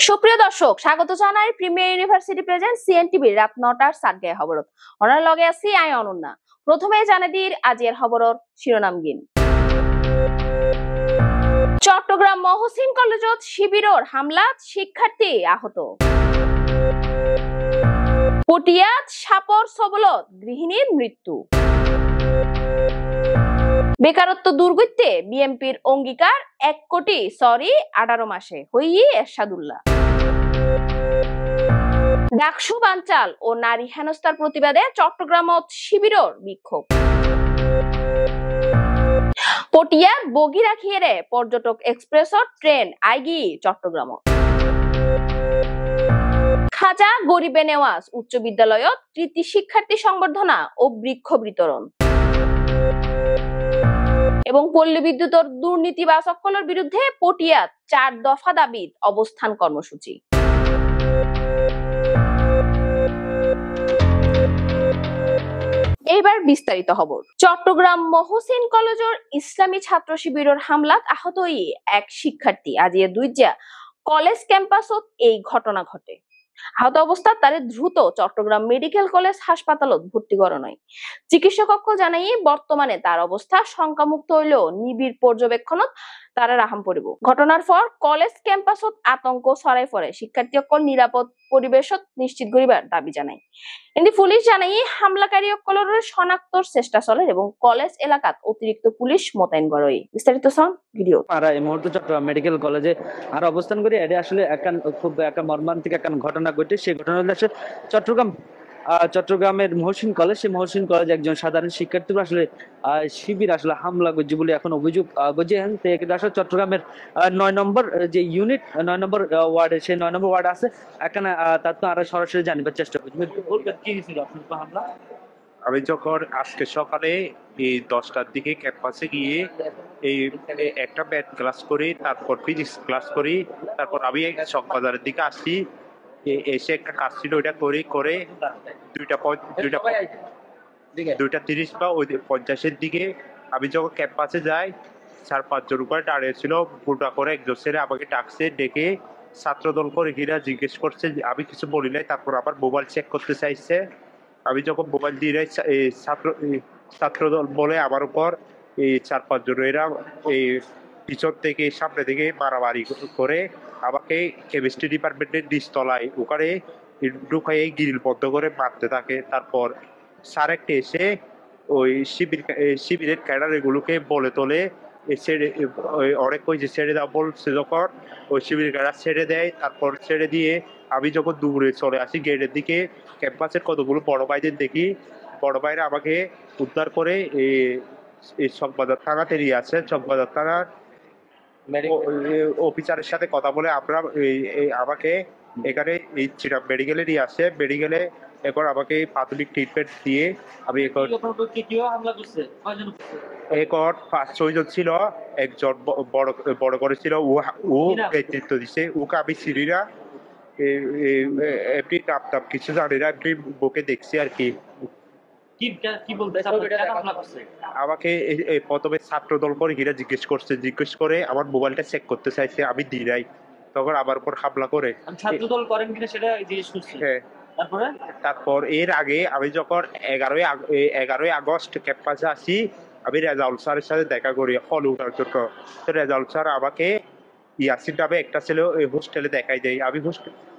সুপ্রিয় দর্শক, স্বাগত জানাই প্রিমিয়ার ইউনিভার্সিটি প্রেজেন্ট সিএনটিভি রাত 9টার সাতগায় খবরত অনার লগে আছি আই অনন্যা। প্রথমে জানাদির আজিয়ের খবরর শিরোনাম গিন। চট্টগ্রাম মহসিন কলেজত শিবিরর হামলাত শিক্ষার্থী আহত। পটিয়াত সাপর সবলত গৃহিণীর মৃত্যু। বেকারত্ব দূর করতে বিএনপির অঙ্গীকার 1,18 মাসে হইয়ে এরশাদুল্লাহ। ডাকসু বানচাল ও নারী হেনস্থার প্রতিবাদে চট্টগ্রামত শিবিরর বিক্ষোভ। পটিয়াত বগি রাখিয়ে পর্যটক এক্সপ্রেসর ট্রেন আইগি চট্টগ্রাম। খাজা গরিবে নেওয়াজ উচ্চ বিদ্যালয়ত কৃতি শিক্ষার্থী সংবর্ধনা ও বৃক্ষ বিতরণ। এবং পল্লী বিদ্যুতের দুর্নীতি বা সকলের বিরুদ্ধে পটিয়াত 4 দফা দাবিত অবস্থান কর্মসূচি। এবার বিস্তারিত খবর। চট্টগ্রাম মহসিন কলেজের ইসলামী ছাত্র শিবিরের হামলাত আহত এক শিক্ষার্থী আজিয়ে দুইজা কলেজ ক্যাম্পাসত এই ঘটনা ঘটে। আহত অবস্থা তারে দ্রুত চট্টগ্রাম মেডিকেল কলেজ হাসপাতালত ভর্তি করানো হয়। চিকিৎসকক্ষ জানাই বর্তমানে তার অবস্থা শঙ্কামুক্ত হইলেও নিবিড় পর্যবেক্ষণত তারা রাহাম পড়িব। ঘটনার পর কলেজ ক্যাম্পাসত আতঙ্ক ছড়াই পড়ে শিক্ষার্থীসকল নিরাপদ পরিবেশত নিশ্চিত করিবার দাবি জানায়। কিন্তু পুলিশ জানাই হামলাকারী সকলের শনাক্তর চেষ্টা চলে এবং কলেজ এলাকাত অতিরিক্ত পুলিশ মোতায়েন করা হয়। বিস্তারিত সন ভিডিও। আমরা এই মুহূর্তে চট্টগ্রাম মেডিকেল কলেজে আর অবস্থান করি। এটা আসলে খুব মর্মান্তিক ঘটনা ঘটে। সেই ঘটনা হলো আসলে চট্টগ্রামের মহসিন কলেজ। সেই মহসিন কলেজ একজন সাধারণ শিক্ষার্থী আসলে শিবির আসলে হামলা করছে বলে এখন অভিযোগ করছে। কিন্তু আসলে চট্টগ্রামের 9 নম্বর যে ইউনিট 9 নম্বর ওয়ার্ডে, সেই 9 নম্বর ওয়ার্ড আছে এখানে, তার তো আরো সরাসরি জানিবার চেষ্টা করছি। কি ছিল হামলা? আমি যখন আজকে সকালে এই 10টার দিকে ক্যাম্পাসে গিয়ে এই একটা ম্যাথ ক্লাস করি, তারপর ফিজিক্স ক্লাস করি, তারপর আমি চকবাজারের দিকে আসি, এসে একটা কাজ ছিল ওইটা করে 2:30 বা 50-এর দিকে আমি যখন ক্যাম্পাসে যাই, 4-5 জন উপরে দাঁড়িয়েছিল। পুরোটা করে একজন ছেলে আমাকে ডাকছে, ডেকে ছাত্রদল করে ঘিরা জিজ্ঞেস করছে, আমি কিছু বলি নাই। তারপর আবার মোবাইল চেক করতে চাইছে। আমি যখন মোবাইল দিয়ে ছাত্রদল বলে আমার উপর এই 4-5 জন এরা এই পিছন থেকে সামনে থেকে মারামারি করে আমাকে কেমিস্ট্রি ডিপার্টমেন্টের নিচতলায় ওখানে ঢুকাই গ্রিল বন্ধ করে মারতে থাকে। তারপর স্যার একটা এসে ওই শিবিরের ক্যাডার এগুলোকে বলে তোলে অনেক কই যে ছেড়ে দাও বলছে, যখন ওই শিবিরের ক্যাডার ছেড়ে দেয়। তারপর ছেড়ে দিয়ে আমি যখন দূরে চলে আসি গেটের দিকে, ক্যাম্পাসের কতগুলো বড় ভাইদের দেখি। বড় ভাইরা আমাকে উদ্ধার করে এই চকবাজার থানাতে নিয়ে আসে। চকবাজার থানার অফিসারের সাথে কথা বলে আমরা আমাকে এখানে এই চিরাম মেডিকেলে নিয়ে আসে। মেডিকেলে এখন আমাকে প্রাথমিক ট্রিটমেন্ট দিয়ে আমি এখন 5-6 জন ছিল। একজন বড় করেছিল, ও নেতৃত্ব দিচ্ছে। ওকে আমি চিনি না, এমনি নাম কিছু জানি না, এমনি বুকে দেখছি আর কি। আমাকে প্রথমে ছাত্রদল করে ঘিরে জিজ্ঞেস করে আমার মোবাইলটা চেক করতে চাইছে, আমি দিই নাই। তখন আমার উপর হামলা করে। ছাত্রদল করেন কিনা সেটা জিজ্ঞেস করছি। হ্যাঁ, তারপর এর আগে আমি যখন 11ই আগস্ট ক্যাম্পাসে আসি, আমি রেজাউল স্যারের সাথে দেখা করি হল উঠার জন্য। তো রেজাউল স্যার আমাকে ইয়াসিন নামে একটা ছেলে হোস্টেলে দেখাই দেয়। আমি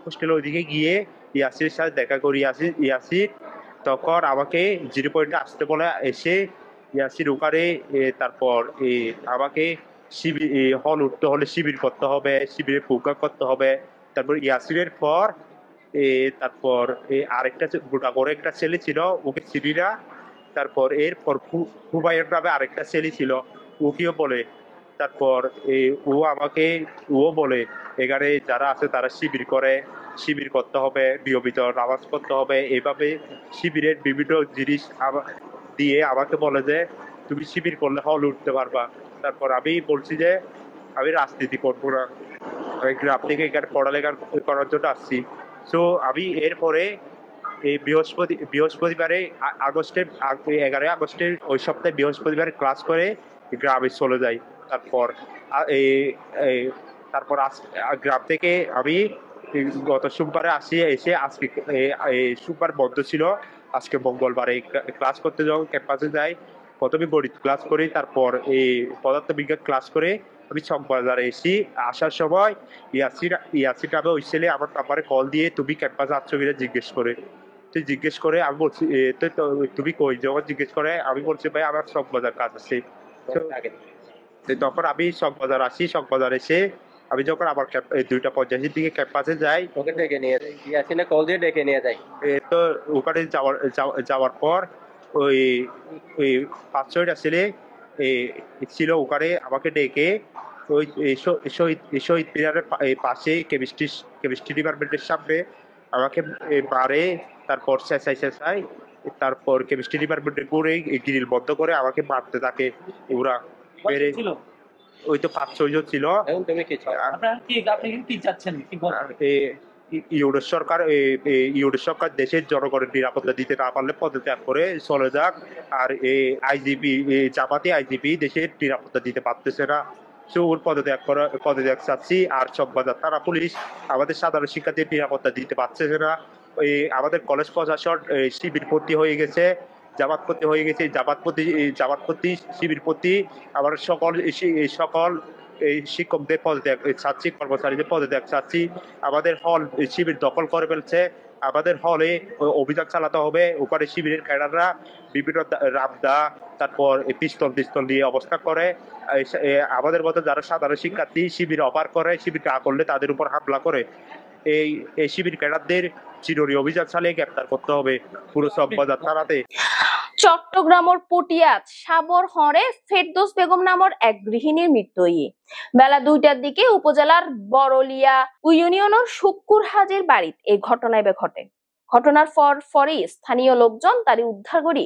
হোস্টেলে ওইদিকে গিয়ে ইয়াসিনের সাথে দেখা করি। ইয়াসিন তখন আমাকে 0 পয়েন্টে আসতে বলে, এসে ইয়াসির ওখানে তারপর আমাকে হল উঠতে হলে শিবির করতে হবে, শিবিরের প্রোগ্রাম করতে হবে। তারপর ইয়াসিনের পর তারপর আরেকটা গোটা করে একটা ছেলে ছিল, ওকে চিনিরা। তারপর এরপর হুবাইয়ের নামে আরেকটা ছেলে ছিল, ওকেও বলে। তারপর ও বলে এখানে যারা আছে তারা শিবির করতে হবে, নিয়মিত নামাজ পড়তে হবে। এইভাবে শিবিরের বিভিন্ন জিনিস দিয়ে আমাকে বলে যে তুমি শিবির করলে হল উঠতে পারবা। তারপর আমি বলছি যে আমি রাজনীতি করবো না, গ্রাম থেকে এখানে পড়ালেখা করার জন্য আসছি। তো আমি এরপরে এই বৃহস্পতিবারে 11ই আগস্টের ওই সপ্তাহে বৃহস্পতিবারে ক্লাস করে গ্রামে চলে যাই। তারপর গ্রাম থেকে আমি গত সোমবারে আসি, এসে আজকে সোমবার বন্ধ ছিল, আজকে মঙ্গলবারে ক্লাস করতে যখন ক্যাম্পাসে যাই, প্রথমে গণিত ক্লাস করি, তারপর এই পদার্থবিজ্ঞান ক্লাস করে আমি চকবাজারে এসি। আসার সময় ইয়াসির নামে ওই ছেলে আমার নাম্বারে কল দিয়ে তুমি ক্যাম্পাসে আসছো কিনা জিজ্ঞেস করে আমি বলছি তুমি কই, যখন জিজ্ঞেস করে আমি বলছি ভাই আমার চকবাজার কাজ আছে। তখন আমি চকবাজার আসি, চকবাজার এসে আমি যখন আমার 2:85 দিকে ক্যাম্পাসে যাই, ওকে ডেকে নিয়ে যাই, ইয়াসিনে কল দিয়ে ডেকে নিয়ে যাই। তো ওখানে যাওয়ার পর ওই 5-6টা ছেলে ছিল ওখানে, আমাকে ডেকে ওই শহীদ মিনারের পাশে কেমিস্ট্রি ডিপার্টমেন্টের সামনে আমাকে মারে, তারপর চেঁচাই, তারপর কেমিস্ট্রি ডিপার্টমেন্টে ঘুরে গ্রিল বন্ধ করে আমাকে মারতে থাকে ওরা। মেরে ওই তো 5-6 জন ছিল। এখন তুমি কি চাও? আপনি কি চাচ্ছেন? ইউরোপ সরকার দেশের জনগণের নিরাপত্তা দিতে না পারলে পদত্যাগ করে চলে যাক। আর জামাতি আইজিপি দেশের নিরাপত্তা দিতে পারতেছে না, ওর পদত্যাগ চাচ্ছি। আর চকবাজার থানা পুলিশ আমাদের সাধারণ শিক্ষার্থীর নিরাপত্তা দিতে পারতেছে না। আমাদের কলেজ প্রশাসন শিবির ভর্তি হয়ে গেছে, জামাতপন্থী হয়ে গেছে। জামাতপন্থী শিবির প্রতি আমার সকল শিক্ষকদের পদত্যাগ চাচ্ছি, কর্মচারীদের পদত্যাগ চাচ্ছি। আমাদের হল শিবির দখল করে ফেলছে, আমাদের হলে অভিযান চালাতে হবে। ওখানে শিবিরের ক্যাডাররা বিভিন্ন রামদা, তারপর পিস্তল দিয়ে অবস্থান করে। আমাদের মতো যারা সাধারণ শিক্ষার্থী শিবির অপার করে, শিবির না করলে তাদের উপর হামলা করে। এই শিবির ক্যাডারদের চিরুনি অভিযান চালিয়ে গ্রেপ্তার করতে হবে পুরো চকবাজার থানাতে। চট্টগ্রামের পটিয়াত সাবর হরে ফেরদৌস বেগম নামের এক গৃহিণীর মৃত্যু বেলা 2টার দিকে উপজেলার বড়লিয়া ইউনিয়নের শুক্কুর হাজির বাড়িতে এই ঘটনায় ঘটে। ঘটনার পরই স্থানীয় লোকজন তারে উদ্ধার করি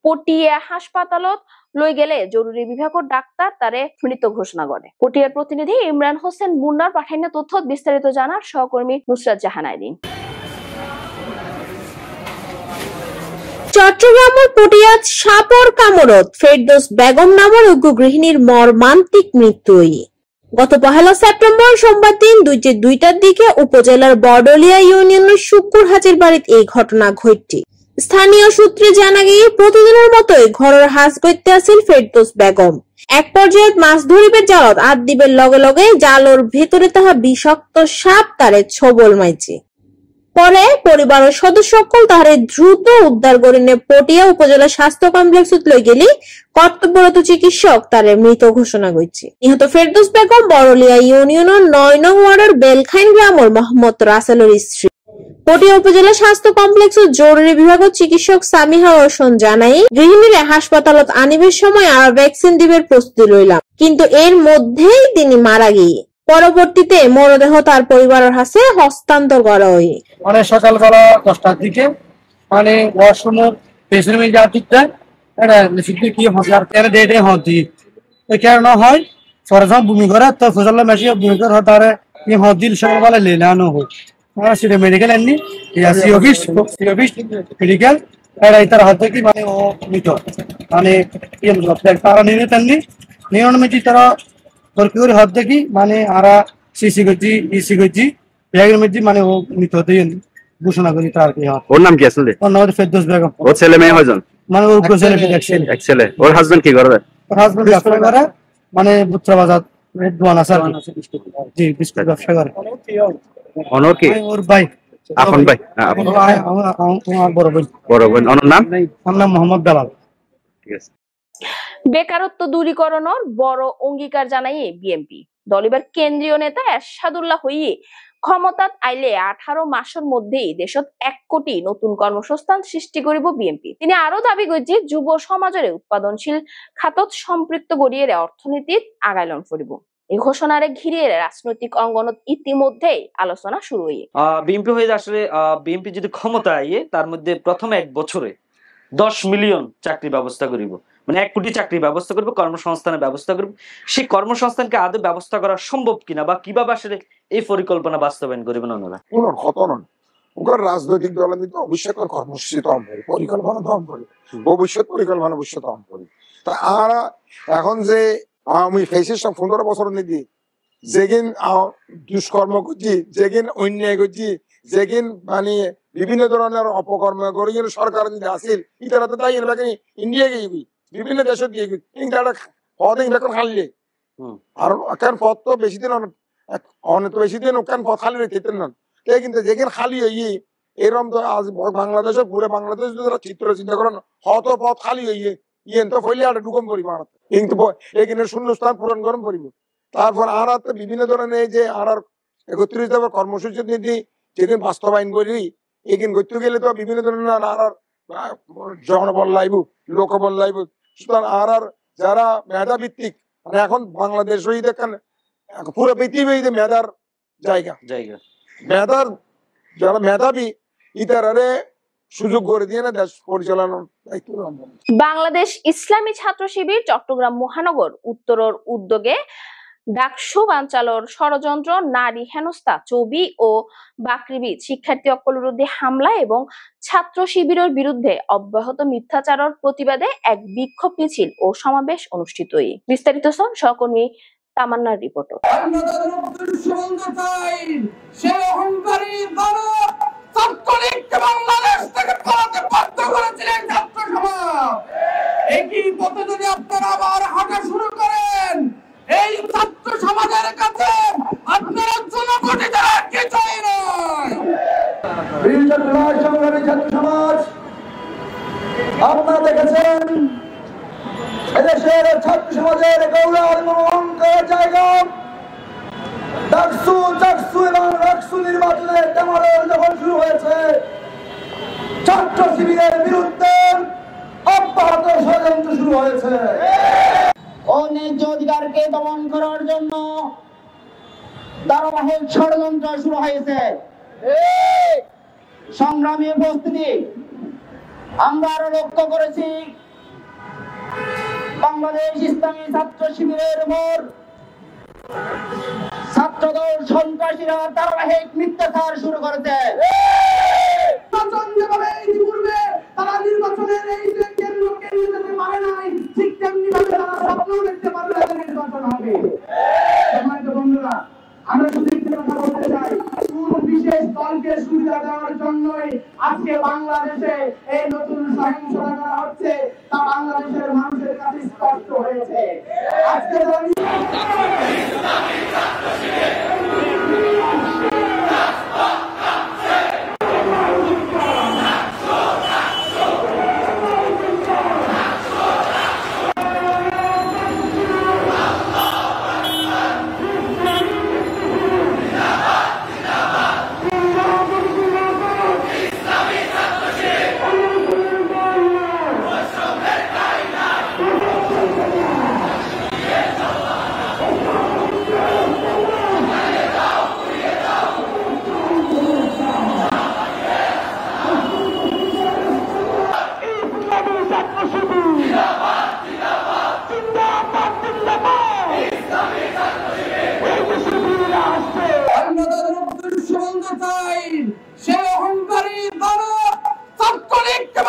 পটিয়া হাসপাতালত লই গেলে জরুরি বিভাগের ডাক্তার তারে মৃত ঘোষণা করে। পটিয়ার প্রতিনিধি ইমরান হোসেন মুন্নার পাঠানো তথ্য বিস্তারিত জানার সহকর্মী নুসরাত জাহান আইদিন। চট্টগ্রামের পটিয়াত সাপর কামড়ত ফেরদৌস বেগম নামের উগ্র গৃহিণীর মর্মান্তিক মৃত্যু। গত 1 সেপ্টেম্বর সোমবার দিন 2টার দিকে উপজেলার বড়লিয়া ইউনিয়নের শুক্কুর হাজির বাড়িতে এই ঘটনা ঘটে। স্থানীয় সূত্রে জানা গিয়ে প্রতিদিনের মতোই ঘরের হাঁস করতে আসিল ফেরদৌস বেগম। এক পর্যায়ে মাছ ধরিবে জালত আট দিবের লগে লগে জালর ভেতরে তাহা বিষাক্ত সাপ তারে ছবল মাইছে। পরে পরিবারের সদস্য সকল তাহারে দ্রুত উদ্ধার করে নিয়ে পটিয়া উপজেলা স্বাস্থ্য কমপ্লেক্সত লই গেলি কর্তব্যরত চিকিৎসক তারে মৃত ঘোষণা করছে। নিহত ফেরদৌস বেগম বড়লিয়া ইউনিয়নের 9 নং ওয়ার্ডের বেলখাইন গ্রামের মোহাম্মদ রাসেলের স্ত্রী। পটিয়া উপজেলা স্বাস্থ্য কমপ্লেক্সের জরুরি বিভাগের চিকিৎসক সামিহা রোশন জানাই, গৃহিণীরে হাসপাতালত আনিবের সময় আর ভ্যাকসিন দিবের প্রস্তুতি লইলাম, কিন্তু এর মধ্যেই তিনি মারা গিয়ে। পরবর্তীতে মরদেহ তার পরিবারের হাতে হস্তান্তর করা হয়। মানে সকালবেলা 10টার দিকে মানে ওয়াশরুমের পেছনে যা দিকটা এটা নিশ্চিত কি হসার তেরে ডেটে হতি এই কারণে হয় সরজম ভূমি করে তো ফজল মেশি ভূমি করে হতারে এই হদিল সকালবেলা লেলানো হয়। আর সেটা মেডিকেল এন্নি ইয়াসি অফিস মেডিকেল এটা ইতার হাতে কি মানে ও মৃত মানে এই তারা নিয়ন্ত্রণ নিয়ন্ত্রণ তারা সরকারি হাত দেখি মানে আরা সিসি গজি ইসি গজি ব্যাগের মধ্যে মানে ও মৃত ঘোষণা করি তার কি হয়। ওর নাম কি আসলে? ওর নাম ফেরদৌস বেগম। ওর ছেলে মেয়ে হয়জন? মানে ওর ছেলে এক ছেলে। ওর হাজবেন্ড কি করে? ওর হাজবেন্ড ব্যবসা করে মানে বুত্রা বাজার দোকান আছে জি বিস্কুট ব্যবসা করে। অনর কি? ওর ভাই আপন ভাই? আমার বড় ভাই। বড় বোন। ওর নাম? আমার নাম মোহাম্মদ বেলাল। ঠিক আছে। বেকারত্ব দূরীকরণের বড় অঙ্গীকার জানাই বিএনপি। দলিবার কেন্দ্রীয় নেতা এরশাদুল্লাহ হইয়ে ক্ষমতাত আইলে 18 মাসের মধ্যেই দেশত 1 কোটি নতুন কর্মসংস্থান সৃষ্টি করিব বিএনপি। তিনি আরো দাবি করছে যুব সমাজের উৎপাদনশীল খাতত সম্পৃক্ত করিয়ে অর্থনীতিত আগাইলন করিব। এই ঘোষণারে ঘিরে রাজনৈতিক অঙ্গনত ইতিমধ্যেই আলোচনা শুরু হয়ে বিএনপি হয়ে আসলে বিএনপি যদি ক্ষমতা আইয়ে তার মধ্যে প্রথম 1 বছরে 10 মিলিয়ন চাকরি ব্যবস্থা করিব, মানে 1 কোটি চাকরি ব্যবস্থা করব, কর্মসংস্থানের ব্যবস্থা করব। সেই কর্মসংস্থানকে আদৌ ব্যবস্থা করা সম্ভব কিনা বা কিভাবে আসলে এই পরিকল্পনা বাস্তবায়ন করবেন ওনারা? ওনার রাজনৈতিক দলের মধ্যে ভবিষ্যতের কর্মসূচি তম করি, পরিকল্পনা তম করি, ভবিষ্যৎ পরিকল্পনা তম করি। তা আর এখন যে আওয়ামী ফেসিস 15 বছর নিদি যেগিন দুষ্কর্ম করছি, যেগিন অন্যায় করছি, যেগিন মানে বিভিন্ন ধরনের অপকর্ম করে কিন্তু সরকার যদি আসিল ইতারা তো তাই এলাকায় ইন্ডিয়া গিয়ে বিভিন্ন দেশত গিয়ে ইংটা পদ এখন খালি আর কেন পদ তো বেশি দিন অনেক বেশি দিন কেন পদ খালি রেখে না কিন্তু যেখানে খালি হইয়ে এরকম তো আজ বাংলাদেশে পুরো বাংলাদেশ চিত্র চিন্তা করেন হত পদ খালি হইয়ে ইয়েন তো ফইলে আর ঢুকম করি মারাতে কিন্তু এখানে শূন্যস্থান পূরণ গরম করিব। তারপর আর বিভিন্ন ধরনের যে আর 31 দফার কর্মসূচি নীতি যেদিন বাস্তবায়ন করি এখানে করতে গেলে তো বিভিন্ন ধরনের আর জনবল লাইব লোকবল লাইব। সুতরাং আর যারা মেধাভিত্তিক মানে এখন বাংলাদেশ হয়ে দেখেন পুরো পৃথিবীতে মেধার জায়গা মেধার যারা মেধাবী ইতারে সুযোগ করে দিয়ে না দেশ পরিচালনার দায়িত্ব। বাংলাদেশ ইসলামী ছাত্র শিবির চট্টগ্রাম মহানগর উত্তরের উদ্যোগে ডাকসু বানচালর ষড়যন্ত্র, নারী হেনস্থা, চবি ও বাকৃবিদ, শিক্ষার্থী অকল বিরুদ্ধে হামলা এবং ছাত্র শিবিরের বিরুদ্ধে অব্যাহত মিথ্যাচারের প্রতিবাদে এক বিক্ষোভ মিছিল ও সমাবেশ অনুষ্ঠিত। বিস্তারিত সহকর্মী তামান্নার রিপোর্ট। বাংলাদেশ থেকে পালাতে বাধ্য করেছিলেন ছাত্র সমাজ। একই পথে যদি আপনারা আবার হাঁটা শুরু করেন এই ছাত্র সমাজের কাছে আপনারা জনগণে যারা কিছুই নয়। সংগ্রামী ছাত্র সমাজ আপনারা দেখেছেন এদেশের ছাত্র সমাজের গৌরব অহংকার জায়গা ডাকসু এবং রাকসু নির্বাচনের ডামাডোল যখন শুরু হয়েছে ছাত্র শিবিরের বিরুদ্ধে অব্যাহত ষড়যন্ত্র শুরু হয়েছে। অন্যায্য অধিকারকে দমন করার জন্য ধারাবাহিক ষড়যন্ত্র শুরু হয়েছে। সংগ্রামী উপস্থিতি আমরা আরো লক্ষ্য করেছি বাংলাদেশ ইসলামী ছাত্র শিবিরের উপর ছাত্রদল সন্ত্রাসীরা ধারাবাহিক মিথ্যাচার শুরু করেছে। ইতিপূর্বে তারা নির্বাচনের এই কেন্দ্রকে নিয়ে যেতে পারে নাই, ঠিক তেমনি ভাবে তারা স্বপ্ন দেখতে পারে না নির্বাচন হবে। বন্ধুরা আমরা শুধু একটি কথা বলতে চাই, কোন বিশেষ দলকে সুবিধা দেওয়ার জন্যই আজকে বাংলাদেশে এই নতুন সহিংসতা করা হচ্ছে তা বাংলাদেশের মানুষের কাছে স্পষ্ট হয়েছে। আজকে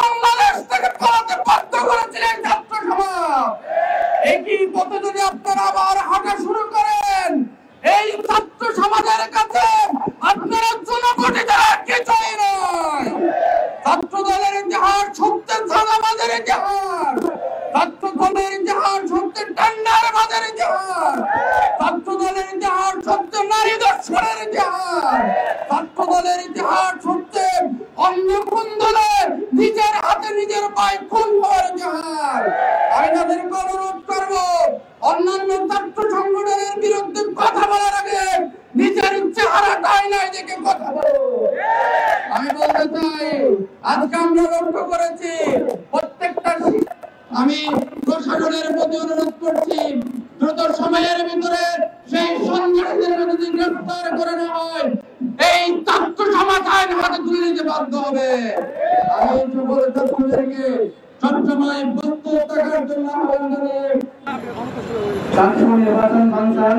বাংলাদেশ থেকে পালাতে বাধ্য করেছিলেন ছাত্র সমাজ। একই পথে যদি আপনারা আবার হাঁটা শুরু করেন এই ছাত্র সমাজের কাছে আপনারা জনগণে যারা কিছুই নয়। ছাত্র দলের ইতিহাস সত্যের ধারাবাজের ইতিহাস, ছাত্র দলের ইতিহাস সত্যের ঠান্ডার বাজার ইতিহাস, ছাত্র দলের ইতিহাস সত্যের নারী দর্শনের ইতিহাস, ছাত্র দলের ইতিহাস সত্যের অন্য কোন দলের নিজের হাতে নিজের পায়ে খুন হওয়ার ইতিহাস। আমি তাদেরকে অনুরোধ করবো অন্যান্য ছাত্র সংগঠনের বিরুদ্ধে কথা বলার আগে নিজের চেহারা আয়নায় দেখে কথা বলো। আমি বলতে চাই আজকে আমরা লক্ষ্য করেছি প্রত্যেকটা আমি প্রশাসনের প্রতি অনুরোধ করছি দ্রুত সময়ের ভিতরে সেই সন্ত্রাসীদের বিরুদ্ধে গ্রেফতার করে নেওয়া হয়, এই ছাত্র সমাজ আইন হাতে তুলে নিতে বাধ্য হবে। আমি সকল ছাত্রদেরকে সবসময় প্রস্তুত থাকার জন্য আহ্বান জানাই। ছাত্র নির্বাচন বানচাল,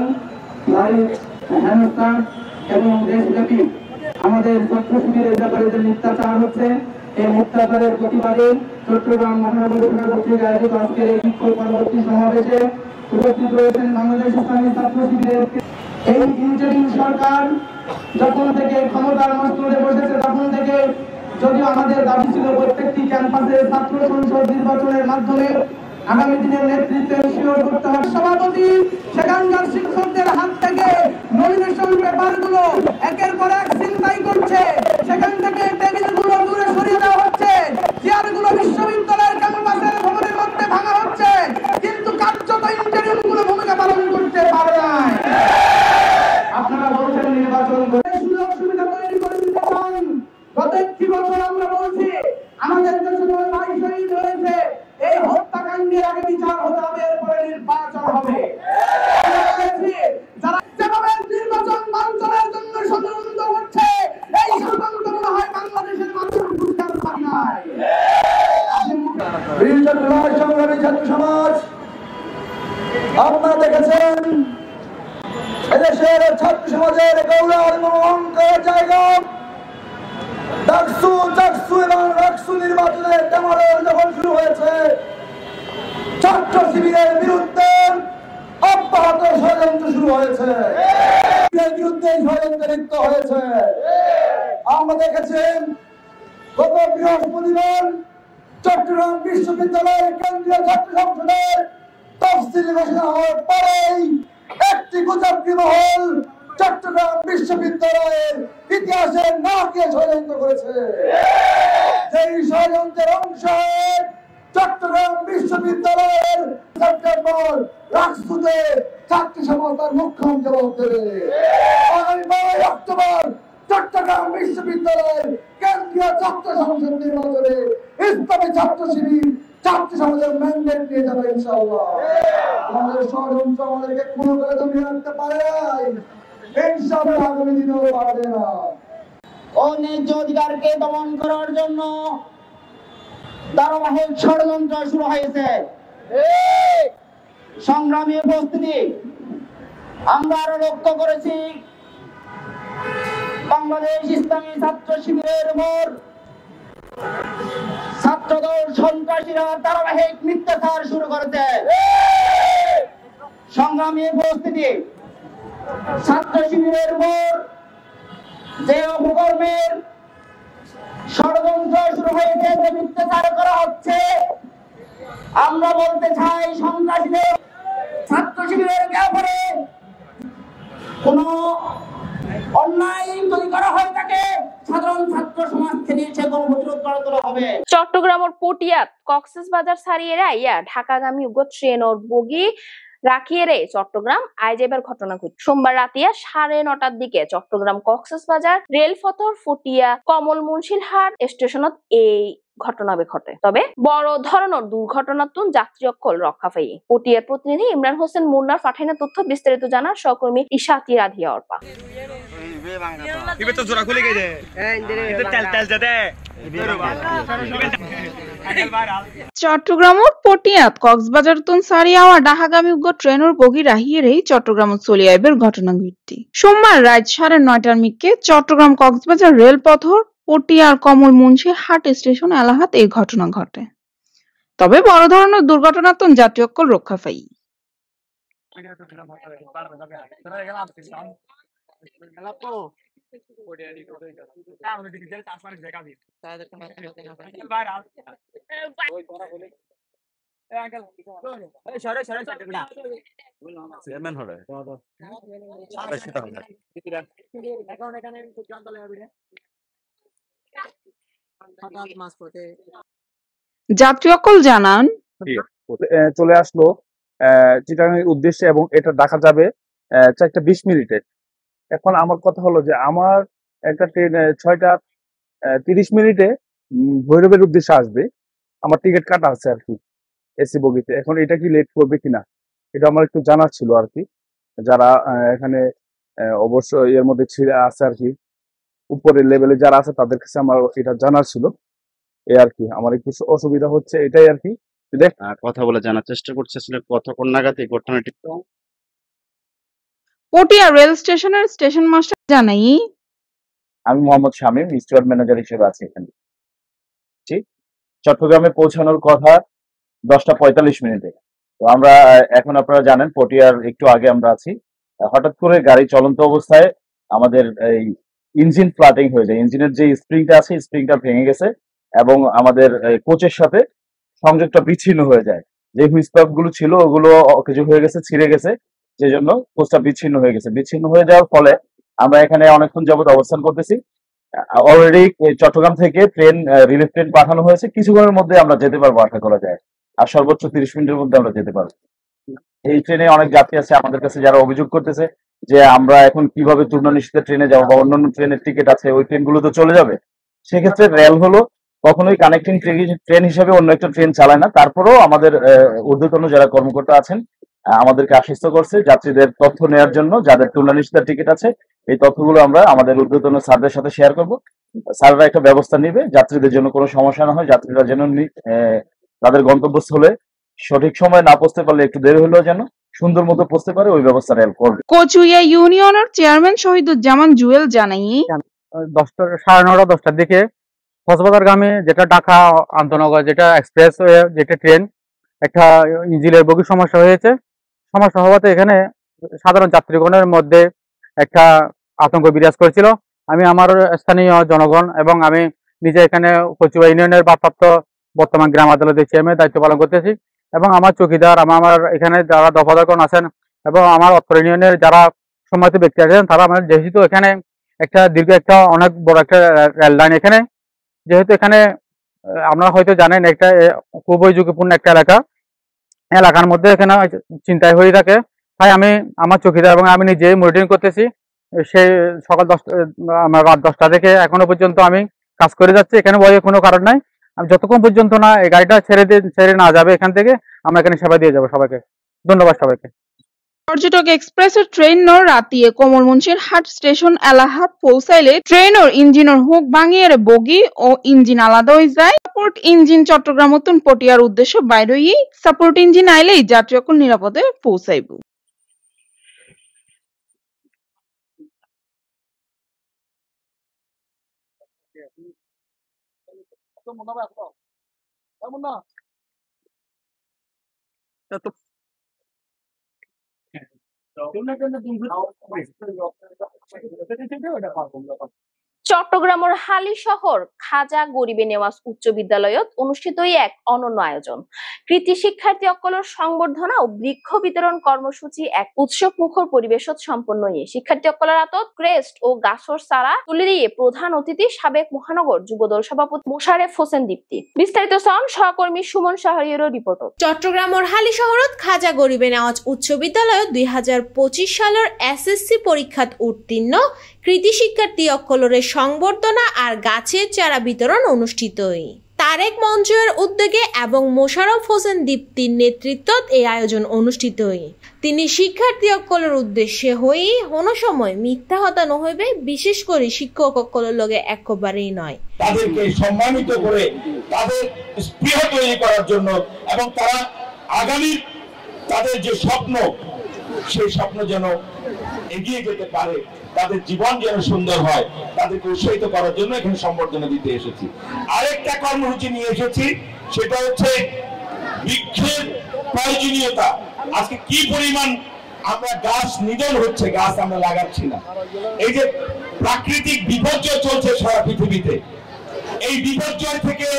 নারী হেনস্থা এবং দেশব্যাপী আমাদের ছাত্র শিবিরের ব্যাপারে যে মিথ্যাচার হচ্ছে এই মিথ্যাচারের প্রতিবাদে চট্টগ্রাম মহানগর কর্তৃক আয়োজিত আজকের এই বিক্ষোভ পরবর্তী সমাবেশে উপস্থিত রয়েছেন বাংলাদেশ ইসলামী ছাত্র শিবিরের এই ইন্টারিম সরকার যখন থেকে ক্ষমতার মস্তরে বসেছে তখন থেকে যদিও আমাদের দাবি ছিল প্রত্যেকটি ক্যাম্পাসে ছাত্র সংসদ নির্বাচনের মাধ্যমে আগামী দিনের নেতৃত্বে শিওর করতে হবে। সভাপতি সেখানকার শিক্ষকদের হাত থেকে নমিনেশন পেপার গুলো একের পর এক ছিনতাই করছে, সেখান থেকে টেবিল গুলো দূরে সরিয়ে দেওয়া হচ্ছে, চেয়ার গুলো বিশ্ববিদ্যালয়ের ক্যাম্পাসের ভবনের মধ্যে ভাঙা হচ্ছে, কিন্তু কার্যত ইন্টারিম গুলো ভূমিকা পালন করতে পারে না। আপনারা বলছেন নির্বাচন করে সুযোগ সুবিধা তৈরি করে দিতে চান। গত একটি বছর আমরা বলছি আমাদের দেশে ভাই শহীদ হয়েছে, এই হত্যাকাণ্ডের আগে বিচার হতে হবে, এরপরে নির্বাচন হবে। যারা যেভাবে নির্বাচন বাঞ্ছনের জন্য ষড়যন্ত্র করছে, এই ষড়যন্ত্র মনে হয় বাংলাদেশের মানুষের বুঝতে পারে নাই। সংগ্রামী ছাত্র সমাজ, আপনারা দেখেছেন এদেশের ছাত্র সমাজের গৌরব এবং অহংকারের জায়গা ডাকসু এবং রাকসু নির্বাচনের ডামাডোল যখন শুরু হয়েছে, ছাত্র শিবিরের বিরুদ্ধে অব্যাহত ষড়যন্ত্র শুরু হয়েছে, বিরুদ্ধে ষড়যন্ত্র লিপ্ত হয়েছে। আমরা দেখেছেন গত বৃহস্পতিবার চট্টগ্রাম বিশ্ববিদ্যালয়ের কেন্দ্রীয় ছাত্র সংসদের তফসিল ঘোষণা হওয়ার পরেই একটি কুচক্রী মহল চট্টগ্রাম বিশ্ববিদ্যালয়ের ইতিহাসে নাকে ষড়যন্ত্র করেছে। সেই ষড়যন্ত্রের অংশ চট্টগ্রাম বিশ্ববিদ্যালয়ের সেপ্টেম্বর রাকসুতে ছাত্র সমাজ তার মুখ্যম জবাব দেবে। আগামী 12 অক্টোবর চট্টগ্রাম বিশ্ববিদ্যালয়ের কেন্দ্রীয় ছাত্র সংসদ নির্বাচনে ইসলামী ছাত্র শিবির ছাত্র সমাজের ম্যান্ডেট নিয়ে যাবে ইনশাআল্লাহ। আমাদের ষড়যন্ত্র আমাদেরকে কোনো করে দমিয়ে রাখতে পারে নাই, ইনশাআল্লাহ আগামী দিনেও পারবে না। অন্যায্য অধিকারকে দমন করার জন্য ধারাবাহিক ষড়যন্ত্র শুরু হয়েছে। সংগ্রামী উপস্থিতি, আমরা আরো লক্ষ্য করেছি বাংলাদেশ ইসলামী ছাত্র শিবিরের উপর ছাত্রদল সন্ত্রাসীরা ধারাবাহিক মিথ্যাচার শুরু করেছে। সংগ্রামী উপস্থিতি, ছাত্র শিবিরের উপর যে অপকর্মের ষড়যন্ত্র শুরু হয়েছে, যে মিথ্যাচার করা হচ্ছে, আমরা বলতে চাই সন্ত্রাসীদের ছাত্র শিবিরের ব্যাপারে কোন অন্যায় যদি করা হয় থাকে সাধারণ ছাত্র সমাজকে নিয়ে সে গণপ্রতিরোধ করা হবে। চট্টগ্রামের পটিয়াত কক্সবাজার ছাড়িয়ে রাইয়া ঢাকাগামী উগ্র ট্রেন ওর বগি রাখিয়ে রে চট্টগ্রাম আয় যাবার ঘটনা ঘটে। সোমবার রাতিয়া 9:30টার দিকে চট্টগ্রাম কক্সবাজার রেলপথর ফুটিয়া কমল মুন্সিলহাট স্টেশনত এই ঘটনা ঘটে। তবে বড় ধরনের দুর্ঘটনাতুন যাত্রী অকল রক্ষা পাই। পটিয়ার প্রতিনিধি ইমরান হোসেন মুন্নার পাঠানো তথ্য বিস্তারিত জানার সহকর্মী ইশাতি রাধিয়া অর্পা। চট্টগ্রামত পটিয়াত কক্সবাজার তুন সারিয়াওয়া ঢাকাগামী উগ্র ট্রেনের বগি রাহিয়েরেই চট্টগ্রামত চলে আইবের ঘটনা ঘটে। সোমবার রাত 9:30টার মিকে চট্টগ্রাম কক্সবাজার রেলপথর পটিয়ার কমল মুন্সিরহাট স্টেশন এলাকাত এই ঘটনা ঘটে। তবে বড় ধরনের দুর্ঘটনা তুন যাত্রী অকল রক্ষা পাই। যাত্রী অকল জানান চলে আসলো চিটাগাংয়ের উদ্দেশ্যে এবং এটা দেখা যাবে 4:20 মিনিটে। এখন আমার কথা হলো যে আমার একটা ট্রেন 6:30 মিনিটে ভৈরবের উদ্দেশ্যে আসবে, আমার টিকিট কাটা আছে আর কি এসি বগিতে। এখন এটা কি লেট করবে কিনা এটা আমার একটু জানার ছিল আর কি। যারা এখানে অবশ্যই এর মধ্যে আছে আর কি, উপরের লেভেলে যারা আছে তাদের কাছে আমার এটা জানার ছিল। এই আর কি আমার একটু অসুবিধা হচ্ছে, এটাই আর কি। কথা বলে জানার চেষ্টা করছে আসলে কতক্ষণ নাগাদ এই ঘটনাটি। পটিয়া রেল স্টেশনের স্টেশন মাস্টার জানাই, আমি মোহাম্মদ শামীম, স্টুয়ার্ড ম্যানেজার হিসেবে আছি এখানে। চট্টগ্রামে পৌঁছানোর কথা 10:45 মিনিটে। তো আমরা এখন আপনারা জানেন পটিয়ার একটু আগে আমরা আছি, হঠাৎ করে গাড়ি চলন্ত অবস্থায় আমাদের এই ইঞ্জিন ফ্লাটিং হয়ে যায়, ইঞ্জিনের যে স্প্রিংটা আছে স্প্রিংটা ভেঙে গেছে এবং আমাদের কোচের সাথে সংযোগটা বিচ্ছিন্ন হয়ে যায়। যে হুইস পাইপ গুলো ছিল ওগুলো কিছু হয়ে গেছে, ছিঁড়ে গেছে, যে জন্য কোচটা বিচ্ছিন্ন হয়ে গেছে। বিচ্ছিন্ন হয়ে যাওয়ার ফলে আমরা এখানে অনেকক্ষণ যাবত অবস্থান করতেছি। অলরেডি চট্টগ্রাম থেকে ট্রেন, রিলিফ ট্রেন পাঠানো হয়েছে, কিছুক্ষণের মধ্যে আমরা যেতে পারবো আশা করা যায়, আর সর্বোচ্চ 30 মিনিটের মধ্যে আমরা যেতে পারবো। এই ট্রেনে অনেক যাত্রী আছে আমাদের কাছে যারা অভিযোগ করতেছে যে আমরা এখন কিভাবে তুর্ণনিশীতে ট্রেনে যাবো, বা অন্যান্য ট্রেনের টিকিট আছে ওই ট্রেনগুলো তো চলে যাবে। সেক্ষেত্রে রেল হলো কখনোই কানেক্টিং ট্রেন হিসেবে অন্য একটা ট্রেন চালায় না। তারপরেও আমাদের ঊর্ধ্বতন যারা কর্মকর্তা আছেন আমাদেরকে আশ্বস্ত করছে যাত্রীদের তথ্য নেওয়ার জন্য, যাদের তুর্ণনিশীতার টিকিট আছে এই তথ্যগুলো আমরা আমাদের ঊর্ধ্বতন স্যারদের সাথে শেয়ার করব। স্যাররা একটা ব্যবস্থা নিবে যাত্রীদের জন্য কোনো সমস্যা না হয়, যাত্রীরা যেন তাদের গন্তব্যস্থলে সঠিক সময় না পৌঁছতে পারলে একটু দেরি হলেও যেন সুন্দর মতো পৌঁছতে পারে ওই ব্যবস্থা রেল করবে। কচুয়া ইউনিয়নের চেয়ারম্যান শহীদুজ্জামান জুয়েল জানাই 9:30 10টার দিকে কক্সবাজারগামী যেটা ঢাকা আন্তনগর যেটা এক্সপ্রেস যেটা ট্রেন একটা ইঞ্জিনের বগি সমস্যা হয়েছে। সমস্যা হওয়াতে এখানে সাধারণ যাত্রীগণের মধ্যে একটা আতঙ্ক বিরাজ করেছিল। আমি আমার স্থানীয় জনগণ এবং আমি নিজে এখানে কচুয়া ইউনিয়নের ভারপ্রাপ্ত বর্তমান গ্রাম আদালতের চেয়ারম্যান দায়িত্ব পালন করতেছি এবং আমার চৌকিদার আমার এখানে যারা দফাদারগণ আছেন এবং আমার অত্র ইউনিয়নের যারা সম্মানিত ব্যক্তি আছেন তারা আমার, যেহেতু এখানে একটা দীর্ঘ একটা অনেক বড় একটা রেল লাইন, এখানে যেহেতু এখানে আপনারা হয়তো জানেন একটা খুবই ঝুঁকিপূর্ণ একটা এলাকার মধ্যে এখানে চিন্তায় হয়ে থাকে, তাই আমি আমার চৌকিদার এবং আমি নিজে মনিটরিং করতেছি। সেই সকাল রাত 10টা থেকে এখনো পর্যন্ত আমি কাজ করে যাচ্ছি। এখানে ভয়ের কোনো কারণ নাই, আমি যতক্ষণ পর্যন্ত না এই গাড়িটা ছেড়ে না যাবে এখান থেকে আমরা এখানে সেবা দিয়ে যাবো সবাইকে। ধন্যবাদ সবাইকে। পর্যটক এক্সপ্রেসের ট্রেইনৰ ৰাতিয়ে কমলমুঞ্চিৰ হাট ষ্টেচন এলাহাত পৌঁছাইলে ট্ৰেইনৰ ইঞ্জিনৰ হুক ভাঙিয়ে বগি ও ইঞ্জিন আলাদা হয়ে যায়। সাপোর্ট ইঞ্জিন চট্টগ্রামতন পটিয়ার উদ্দেশ্য বাইরে সাপোর্ট ইঞ্জিন আইলেই যাত্রীসকল নিরাপদে পৌঁছাইব। চট্টগ্রামের হালিশহর খাজা গরিবে নেওয়াজ উচ্চ বিদ্যালয়ত অনুষ্ঠিত এক অনন্য আয়োজন। কৃতি শিক্ষার্থী অকলের সংবর্ধনা ও বৃক্ষ বিতরণ কর্মসূচি এক উৎসব মুখর পরিবেশত সম্পন্ন শিক্ষার্থী অকলের হাতত ক্রেস্ট ও গাছর চারা তুলে দিয়ে প্রধান অতিথি সাবেক মহানগর যুবদল সভাপতি মোশারেফ হোসেন দীপ্তি। বিস্তারিত সন সহকর্মী সুমন শাহরিয়ার রিপোর্ট। চট্টগ্রামের হালিশহরত খাজা গরিবে নেওয়াজ উচ্চ বিদ্যালয়ত 2025 সালের এসএসসি পরীক্ষাত উত্তীর্ণ কৃতি শিক্ষার্থী অকলরের সংবর্ধনা আর গাছের চারা বিতরণ অনুষ্ঠিত তারেক মঞ্চের উদ্যোগে এবং মোশাররফ হোসেন দীপ্তির নেতৃত্বত এই আয়োজন অনুষ্ঠিত তিনি শিক্ষার্থী অকলের উদ্দেশ্যে হই কোনো সময় মিথ্যা হতা নহইবে, বিশেষ করে শিক্ষক অকলের লগে একেবারেই নয়। তাদেরকে সম্মানিত করে তাদের স্পৃহা তৈরি করার জন্য এবং তারা আগামী তাদের যে স্বপ্ন সেই স্বপ্ন যেন এগিয়ে যেতে পারে, তাদের জীবন যেন সুন্দর হয়, তাদেরকে উৎসাহিত করার জন্য এখানে সম্বর্ধনা দিতে এসেছি। আরেকটা কর্মসূচি নিয়ে এসেছি, সেটা হচ্ছে বৃক্ষের প্রয়োজনীয়তা। আজকে কি পরিমাণ আমরা গাছ নিধন হচ্ছে, গাছ আমরা লাগাচ্ছি না। এই যে প্রাকৃতিক বিপর্যয় চলছে সারা পৃথিবীতে, এই বিপর্যয় থেকে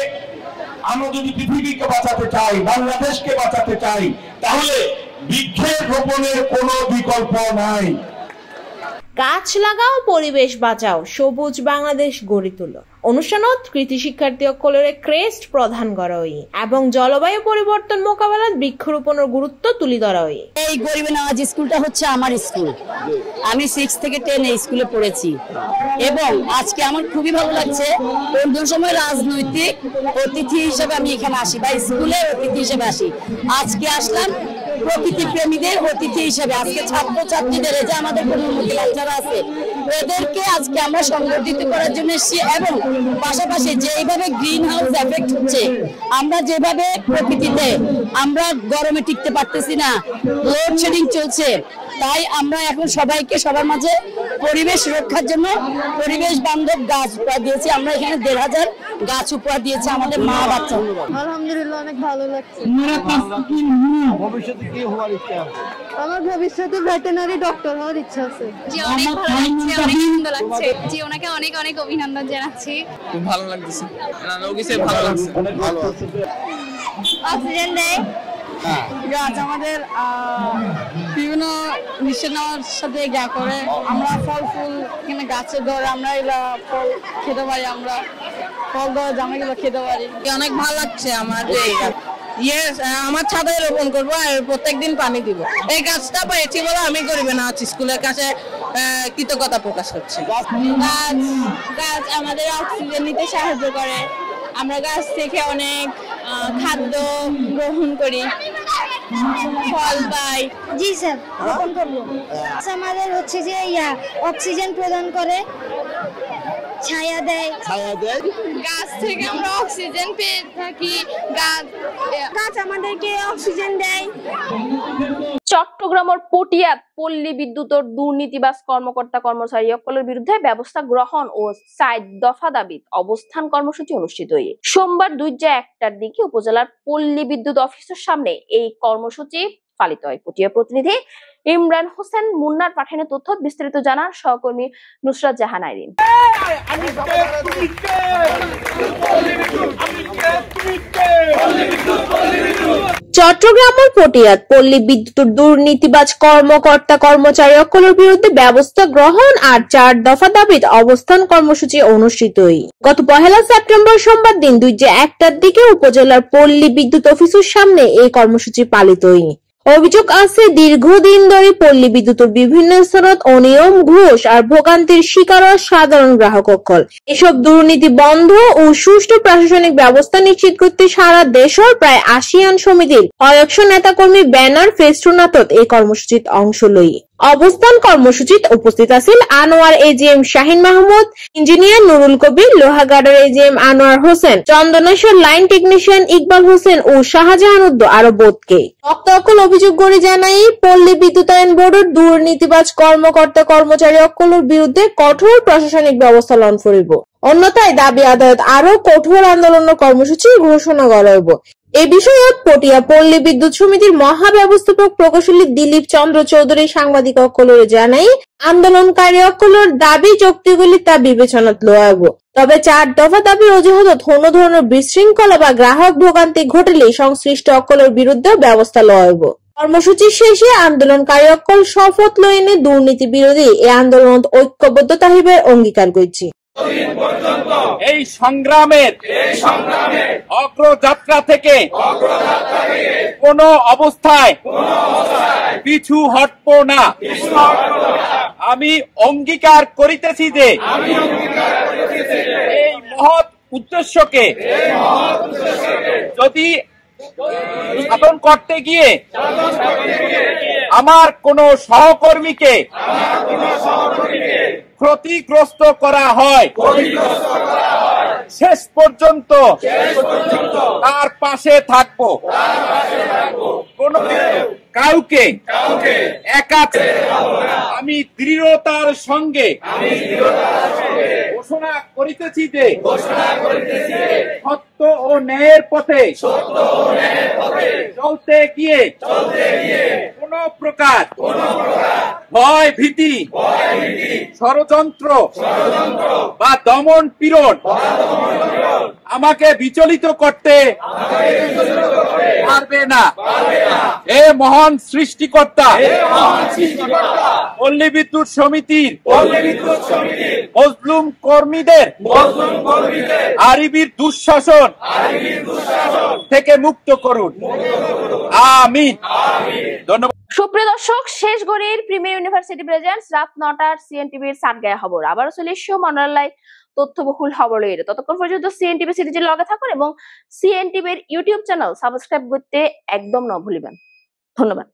আমরা যদি পৃথিবীকে বাঁচাতে চাই, বাংলাদেশকে বাঁচাতে চাই, তাহলে বৃক্ষের রোপণের কোনো বিকল্প নাই। গাছ লাগাও, পরিবেশ বাঁচাও, সবুজ বাংলাদেশ গড়ে তোলো। অনুষ্ঠানত কৃতি শিক্ষার্থী অকলের ক্রেস্ট প্রদান করা এবং জলবায়ু পরিবর্তন মোকাবেলায় বৃক্ষরোপণের গুরুত্ব তুলে ধরা এই গরিবে নেওয়াজ স্কুলটা হচ্ছে আমার স্কুল। আমি 6 থেকে 10 এই স্কুলে পড়েছি এবং আজকে আমার খুবই ভালো লাগছে। অন্য সময় রাজনৈতিক অতিথি হিসেবে আমি এখানে আসি বা স্কুলের অতিথি হিসেবে আসি, আজকে আসলাম প্রকৃতি প্রেমীদের অতিথি হিসেবে। আজকে ছাত্রছাত্রীদের যে আমাদের প্রধানমন্ত্রী বাচ্চারা আছে এদেরকে আজকে আমরা সংগঠিত করার জন্য এসেছি এবং পাশাপাশি যেভাবে গ্রিন হাউস এফেক্ট হচ্ছে, আমরা যেভাবে প্রকৃতিতে আমরা গরমে টিকতে পারতেছি না, লোডশেডিং চলছে, তাই আমরা এখন সবাইকে সবার মাঝে পরিবেশ রক্ষার জন্য পরিবেশ বান্ধব গাছ উপহার দিয়েছি। আমরা এখানে ১,৫০০ গাছ উপহার দিয়েছি আমাদের মা বাচ্চা। আলহামদুলিল্লাহ অনেক ভালো লাগছে। ভবিষ্যতে কি হওয়ার ইচ্ছা আছে? আমার ভবিষ্যতে ভেটেরিনারি ডক্টর হওয়ার ইচ্ছা আছে। জি অনেক ভালো লাগছে, অনেক সুন্দর লাগছে। জি ওনাকে অনেক অনেক অভিনন্দন জানাচ্ছি। খুব ভালো লাগছে, না লোকিসে ভালো লাগছে। ভালো অক্সিজেন দেয় গাছ আমাদের বিভিন্ন নিঃশ্বাস নেওয়ার সাথে ইয়া করে। আমরা ফল ফুল এখানে গাছের ধরে আমরা এগুলা ফল খেতে পারি, আমরা ফল ধরে আমরা এগুলো খেতে পারি। অনেক ভালো লাগছে আমার। আমার ছাদে রোপণ করবো আর প্রত্যেকদিন পানি দিব। এই গাছটা পেয়েছি বলে আমি গরিব নাথ স্কুলের কাছে কৃতজ্ঞতা প্রকাশ করছি। গাছ আমাদের অক্সিজেন নিতে সাহায্য করে। আমরা গাছ থেকে অনেক খাদ্য গ্রহণ করি, ফল পাই। জি স্যার, রোপণ করবো। আমাদের হচ্ছে যে অক্সিজেন প্রদান করে, ছায়া দেয়। গাছ থেকে আমরা অক্সিজেন পেয়ে থাকি। গাছ আমাদেরকে অক্সিজেন দেয়। চট্টগ্রামের পটিয়াত পল্লী বিদ্যুতের দুর্নীতিবাজ কর্মকর্তা কর্মচারী সকলের বিরুদ্ধে ব্যবস্থা গ্রহণ ও ৪ দফা দাবিত অবস্থান কর্মসূচি অনুষ্ঠিত হয়ে সোমবার ২:০১টার দিকে উপজেলার পল্লী বিদ্যুৎ অফিসের সামনে এই কর্মসূচি পালিত হয়। পটিয়া প্রতিনিধি ইমরান হোসেন মুন্নার পাঠানো তথ্য বিস্তারিত জানান সহকর্মী নুসরাত জাহান আইরিন। চট্টগ্রামের পটিয়াত পল্লী বিদ্যুতের দুর্নীতিবাজ কর্মকর্তা কর্মচারী সকলের বিরুদ্ধে ব্যবস্থা গ্রহণ আর ৪ দফা দাবিত অবস্থান কর্মসূচি অনুষ্ঠিত হয়। গত ১ সেপ্টেম্বর সোমবার দিন ২:০১টার দিকে উপজেলার পল্লী বিদ্যুৎ অফিসের সামনে এই কর্মসূচি পালিত হয়। অভিযোগ আছে দীর্ঘদিন ধরে পল্লী বিদ্যুতের বিভিন্ন স্তরত অনিয়ম, ঘুষ আর ভোগান্তির শিকার সাধারণ গ্রাহক সকল। এসব দুর্নীতি বন্ধ ও সুষ্ঠু প্রশাসনিক ব্যবস্থা নিশ্চিত করতে সারা দেশের প্রায় ৮০ সমিতির ১০০ নেতাকর্মী ব্যানার ফেস্টুনাতত এই কর্মসূচিত অংশ লই। অবস্থান কর্মসূচিত উপস্থিত আছেন আনোয়ার এজিএম শাহিন মাহমুদ, ইঞ্জিনিয়ার নুরুল কবির, লোহাগাড়ার AGM Anwar Hossain, Chandaneshwar line technician Iqbal Hossain ও শাহজাহান উদ্দ আরো বোধকে। অকল অভিযোগ করে জানাই পল্লী বিদ্যুতায়ন বোর্ডের দুর্নীতিবাজ কর্মকর্তা কর্মচারী সকলের বিরুদ্ধে কঠোর প্রশাসনিক ব্যবস্থা লন করিব। অন্যথায় দাবি আদালত আরো কঠোর আন্দোলন কর্মসূচি ঘোষণা করা হইব। এ বিষয়ে পটিয়া পল্লী বিদ্যুৎ সমিতির মহাব্যবস্থাপক প্রকৌশলী দিলীপ চন্দ্র চৌধুরী সাংবাদিক সকলের জানাই আন্দোলনকারী সকলের দাবি যুক্তিগুলি তা বিবেচনাত লওয়া হইব। তবে ৪ দফা দাবি অজুহাতত কোনো ধরনের বিশৃঙ্খলা বা গ্রাহক ভোগান্তি ঘটলে সংশ্লিষ্ট সকলের বিরুদ্ধে ব্যবস্থা লওয়া হইব। কর্মসূচি শেষে আন্দোলনকারী সকল শপথ লইনে দুর্নীতি বিরোধী এই আন্দোলনত ঐক্যবদ্ধ থাকিবার অঙ্গীকার করছি। এই সংগ্রামের অগ্রযাত্রা থেকে কোন অবস্থায় পিছু হটব না। আমি অঙ্গীকার করিতেছি যে এই মহৎ উদ্দেশ্যকে যদি সাধন করতে গিয়ে আমার কোন সহকর্মীকে ক্ষতিগ্রস্ত করা হয়, শেষ পর্যন্ত তার পাশে থাকবো। কোন কাউকে একা আমি দৃঢ়তার সঙ্গে ঘোষণা করিতেছি যে সত্য ও ন্যায়ের পথে চলতে গিয়ে কোন প্রকার ভয় ভীতি, ষড়যন্ত্র বা দমন পীড়ন আমাকে বিচলিত করতে পারবে না। এ মহান সৃষ্টিকর্তা পল্লী বিদ্যুৎ সমিতির মজলুম কর্মীদের আরিবির দুঃশাসন থেকে মুক্ত করুন। আমিন। ধন্যবাদ। সুপ্রিয় দর্শক, শেষ গড়ির প্রিমিয়ার ইউনিভার্সিটি প্রেজেন্টস রাত ৯টার সিএনটিভির সাতগায়া খবর আবারও চলে এসো মনোরলাই তথ্যবহুল খবর লইরে। ততক্ষণ পর্যন্ত সিএনটিভি সিরিজের লগে থাকুন এবং সিএনটিভির ইউটিউব চ্যানেল সাবস্ক্রাইব করতে একদম না ভুলিবেন। ধন্যবাদ।